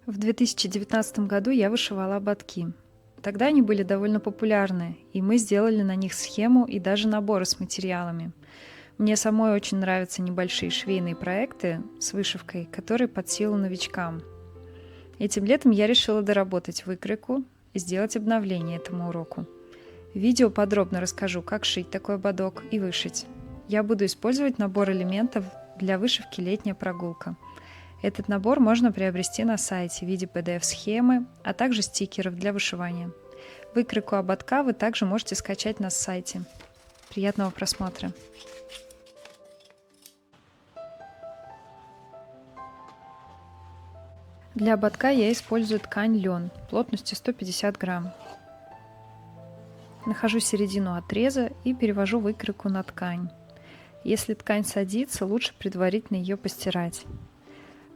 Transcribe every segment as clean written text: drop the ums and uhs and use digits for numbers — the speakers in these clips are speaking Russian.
В 2019 году я вышивала ободки. Тогда они были довольно популярны, и мы сделали на них схему и даже наборы с материалами. Мне самой очень нравятся небольшие швейные проекты с вышивкой, которые под силу новичкам. Этим летом я решила доработать выкройку и сделать обновление этому уроку. В видео подробно расскажу, как шить такой ободок и вышить. Я буду использовать набор элементов для вышивки «Летняя прогулка». Этот набор можно приобрести на сайте в виде PDF-схемы, а также стикеров для вышивания. Выкройку ободка вы также можете скачать на сайте. Приятного просмотра! Для ободка я использую ткань лен плотностью 150 грамм. Нахожу середину отреза и перевожу выкройку на ткань. Если ткань садится, лучше предварительно ее постирать.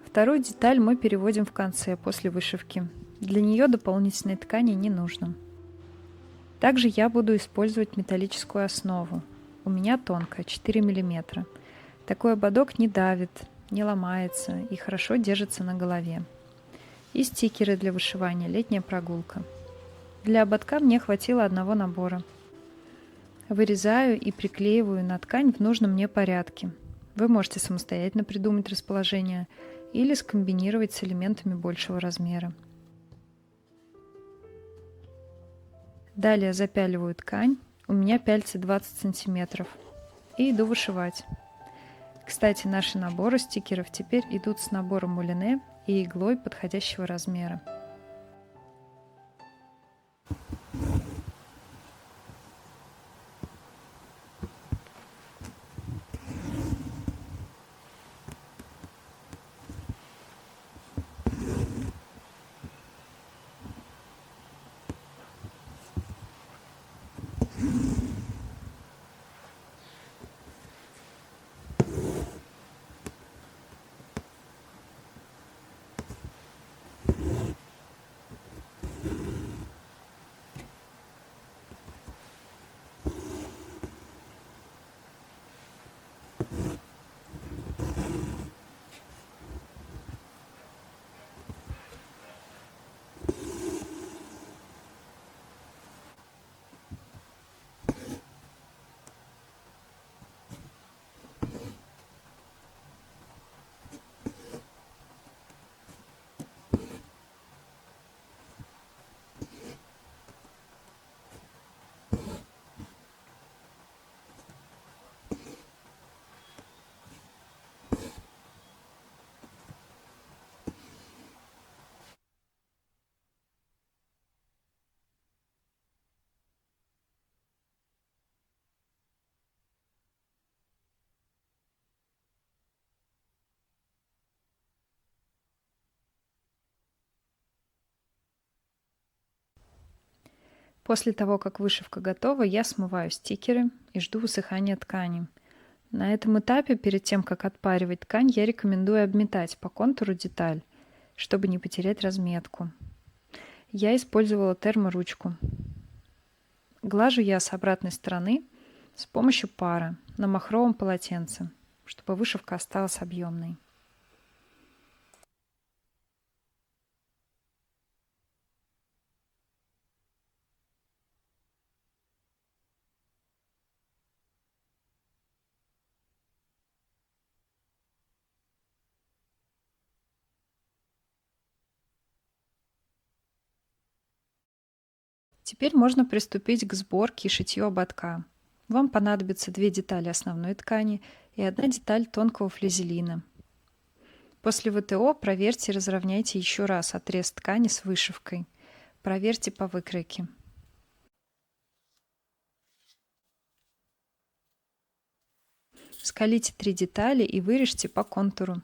Вторую деталь мы переводим в конце, после вышивки. Для нее дополнительной ткани не нужно. Также я буду использовать металлическую основу. У меня тонкая, 4 мм. Такой ободок не давит, не ломается и хорошо держится на голове. И стикеры для вышивания «Летняя прогулка». Для ободка мне хватило одного набора. Вырезаю и приклеиваю на ткань в нужном мне порядке. Вы можете самостоятельно придумать расположение или скомбинировать с элементами большего размера. Далее запяливаю ткань, у меня пяльцы 20 см, и иду вышивать. Кстати, наши наборы стикеров теперь идут с набором мулине и иглой подходящего размера. После того, как вышивка готова, я смываю стикеры и жду высыхания ткани. На этом этапе, перед тем, как отпаривать ткань, я рекомендую обметать по контуру деталь, чтобы не потерять разметку. Я использовала терморучку. Глажу я с обратной стороны с помощью пара на махровом полотенце, чтобы вышивка осталась объемной. Теперь можно приступить к сборке и шитью ободка. Вам понадобится 2 детали основной ткани и 1 деталь тонкого флизелина. После ВТО проверьте и разровняйте еще раз отрез ткани с вышивкой. Проверьте по выкройке. Сколите 3 детали и вырежьте по контуру.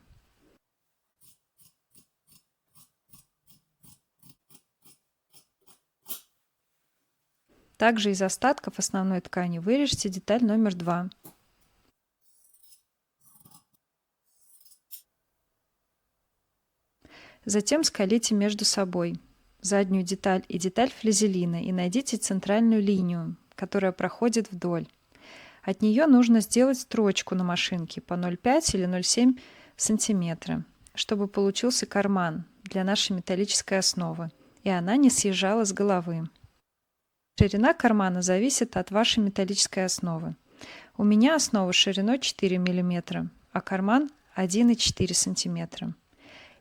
Также из остатков основной ткани вырежьте деталь номер 2. Затем сколите между собой заднюю деталь и деталь флизелина и найдите центральную линию, которая проходит вдоль. От нее нужно сделать строчку на машинке по 0,5 или 0,7 см, чтобы получился карман для нашей металлической основы, и она не съезжала с головы. Ширина кармана зависит от вашей металлической основы. У меня основа шириной 4 мм, а карман 1,4 см.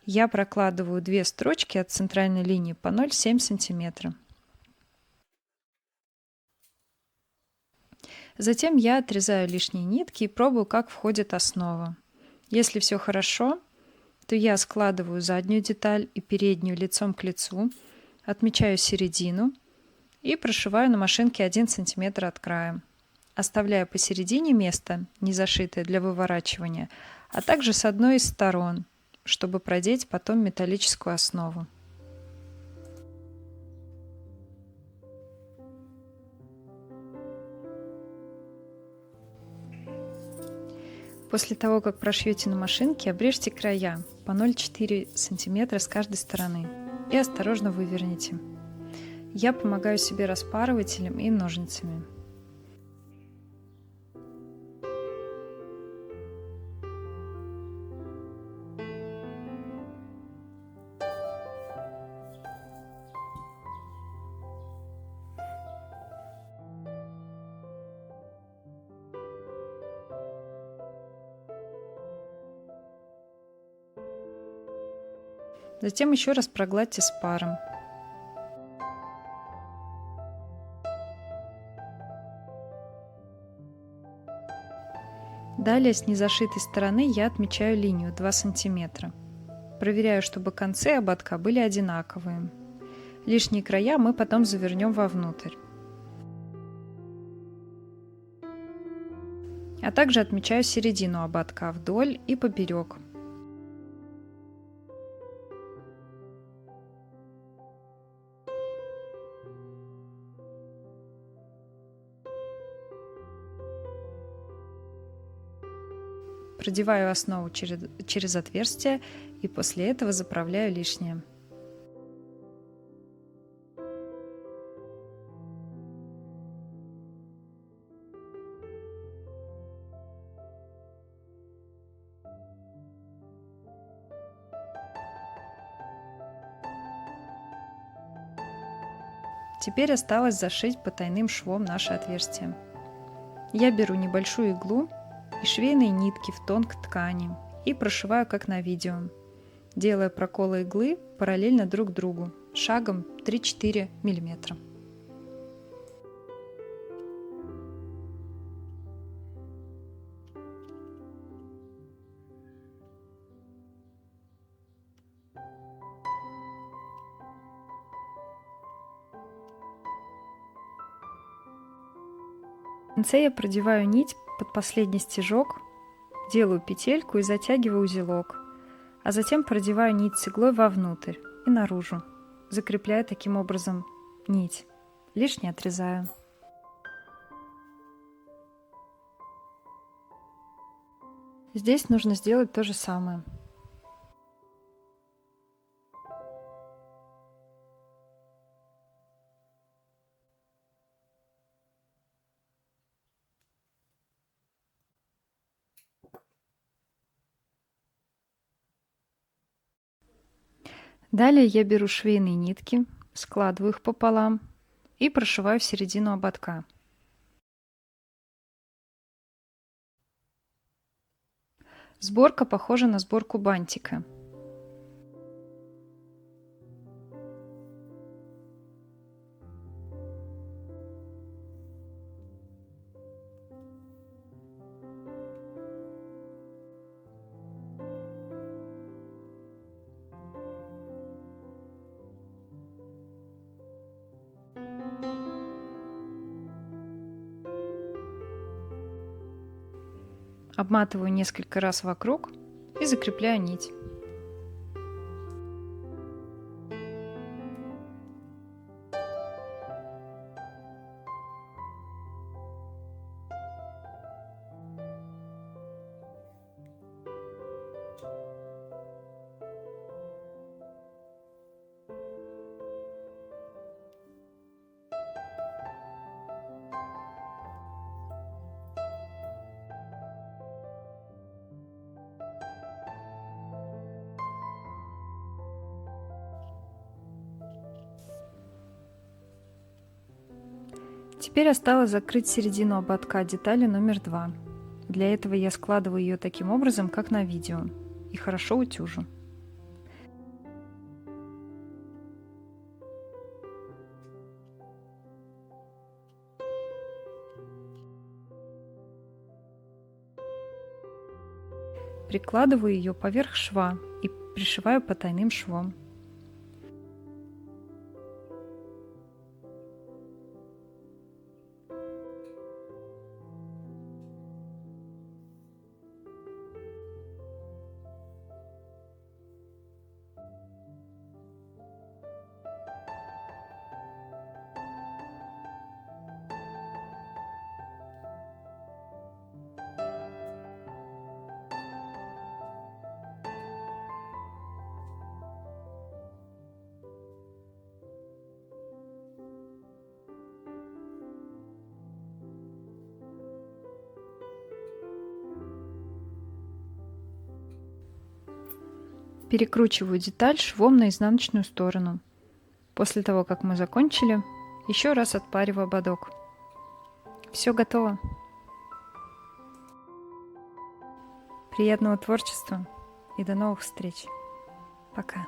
Я прокладываю 2 строчки от центральной линии по 0,7 см. Затем я отрезаю лишние нитки и пробую, как входит основа. Если все хорошо, то я складываю заднюю деталь и переднюю лицом к лицу, отмечаю середину и прошиваю на машинке 1 см от края, оставляя посередине место, не зашитое для выворачивания, а также с одной из сторон, чтобы продеть потом металлическую основу. После того, как прошьете на машинке, обрежьте края по 0,4 см с каждой стороны и осторожно выверните. Я помогаю себе распарывателем и ножницами. Затем еще раз прогладьте с паром. Далее с незашитой стороны я отмечаю линию 2 см. Проверяю, чтобы концы ободка были одинаковые. Лишние края мы потом завернем вовнутрь. А также отмечаю середину ободка вдоль и поперек. Продеваю основу через отверстие и после этого заправляю лишнее. Теперь осталось зашить потайным швом наше отверстие. Я беру небольшую иглу и швейные нитки в тон к ткани и прошиваю, как на видео, делая проколы иглы параллельно друг другу, шагом 3-4 мм. В конце я продеваю нить под последний стежок, делаю петельку и затягиваю узелок, а затем продеваю нить с иглой вовнутрь и наружу, закрепляя таким образом нить. Лишнее отрезаю. Здесь нужно сделать то же самое. Далее я беру швейные нитки, складываю их пополам и прошиваю в середину ободка. Сборка похожа на сборку бантика. Обматываю несколько раз вокруг и закрепляю нить. Теперь осталось закрыть середину ободка детали номер 2. Для этого я складываю ее таким образом, как на видео, и хорошо утюжу. Прикладываю ее поверх шва и пришиваю потайным швом. Перекручиваю деталь швом на изнаночную сторону. После того, как мы закончили, еще раз отпариваю ободок. Все готово. Приятного творчества и до новых встреч. Пока.